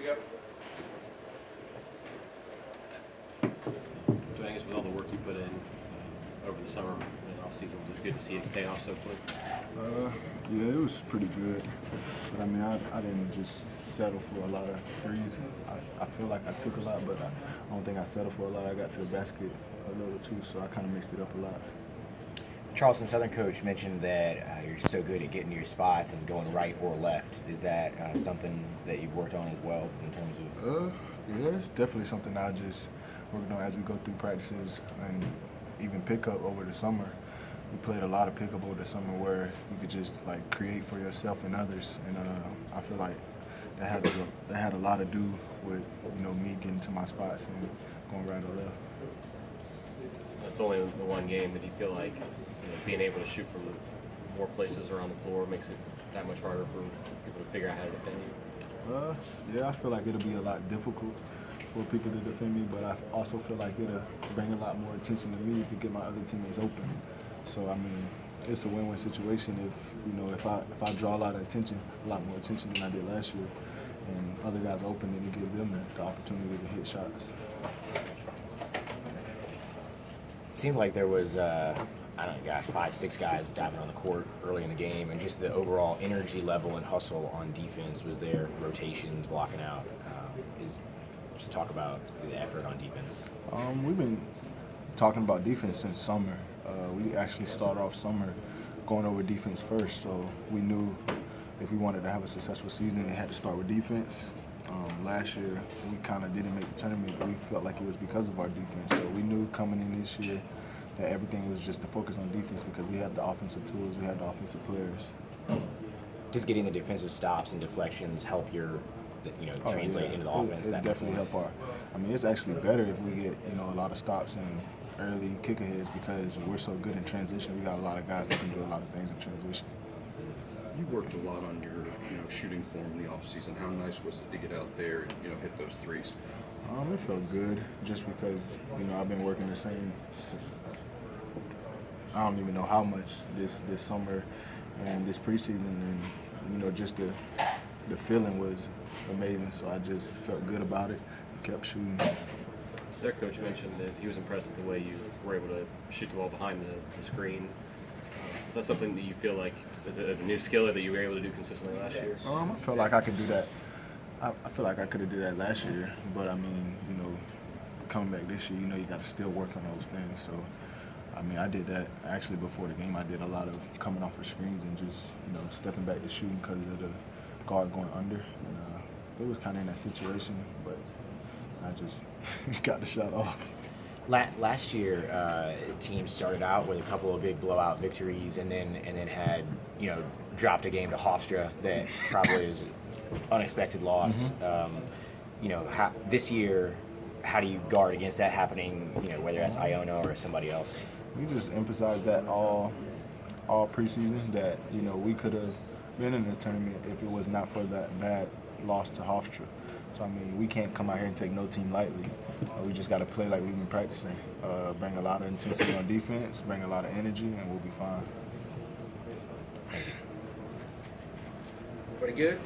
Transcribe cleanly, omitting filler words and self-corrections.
So I guess with all the work you put in over the summer and off season, it was good to see it pay off so quick. Yeah, it was pretty good. But I mean, I didn't just settle for a lot of threes. I feel like I took a lot, but I don't think I settled for a lot. I got to the basket a little too, so I kind of mixed it up a lot. Charleston Southern coach mentioned that you're so good at getting to your spots and going right or left. Is that something that you've worked on as well in terms of? Yeah, it's definitely something I just worked on as we go through practices and even pickup over the summer. We played a lot of pickup over the summer where you could just like create for yourself and others, and I feel like that had a lot to do with me getting to my spots and going right or left. It's only the one game, but do you feel like being able to shoot from more places around the floor makes it that much harder for people to figure out how to defend you? Yeah, I feel like it'll be a lot difficult for people to defend me, but I also feel like it'll bring a lot more attention to me to get my other teammates open. So I mean, it's a win-win situation if I draw a lot of attention, a lot more attention than I did last year, and other guys open, then you give them the opportunity to hit shots. It seemed like there was, 5-6 guys diving on the court early in the game, and just the overall energy level and hustle on defense was there. Rotations, blocking out. Just talk about the effort on defense. We've been talking about defense since summer. We actually started off summer going over defense first, so we knew if we wanted to have a successful season, it had to start with defense. Last year, we kind of didn't make the tournament, but we felt like it was because of our defense. So we knew coming in this year that everything was just to focus on defense because we have the offensive tools, we have the offensive players. Does getting the defensive stops and deflections help translate into the offense? It definitely help it's actually better if we get a lot of stops and early kick aheads because we're so good in transition. We got a lot of guys that can do a lot of things in transition. You worked a lot on your shooting form in the offseason. How nice was it to get out there and hit those threes? It felt good just because I've been working the same. I don't even know how much this summer and this preseason, and just the feeling was amazing. So I just felt good about it and kept shooting. Their coach mentioned that he was impressed with the way you were able to shoot the ball behind the screen. Is that something that you feel like as a new skill that you were able to do consistently last year? I felt like I could do that. I feel like I could have did that last year, but coming back this year, you got to still work on those things. So, I did that actually before the game. I did a lot of coming off of screens and just stepping back to shooting because of the guard going under. And it was kind of in that situation, but I just got the shot off. Last year, teams started out with a couple of big blowout victories, and then had dropped a game to Hofstra that probably is an unexpected loss. Mm-hmm. This year, how do you guard against that happening? Whether that's Iona or somebody else. We just emphasized that all preseason that we could have been in the tournament if it was not for that bad loss to Hofstra. So we can't come out here and take no team lightly. We just got to play like we've been practicing. Bring a lot of intensity on defense, bring a lot of energy, and we'll be fine. Thank you. Pretty good?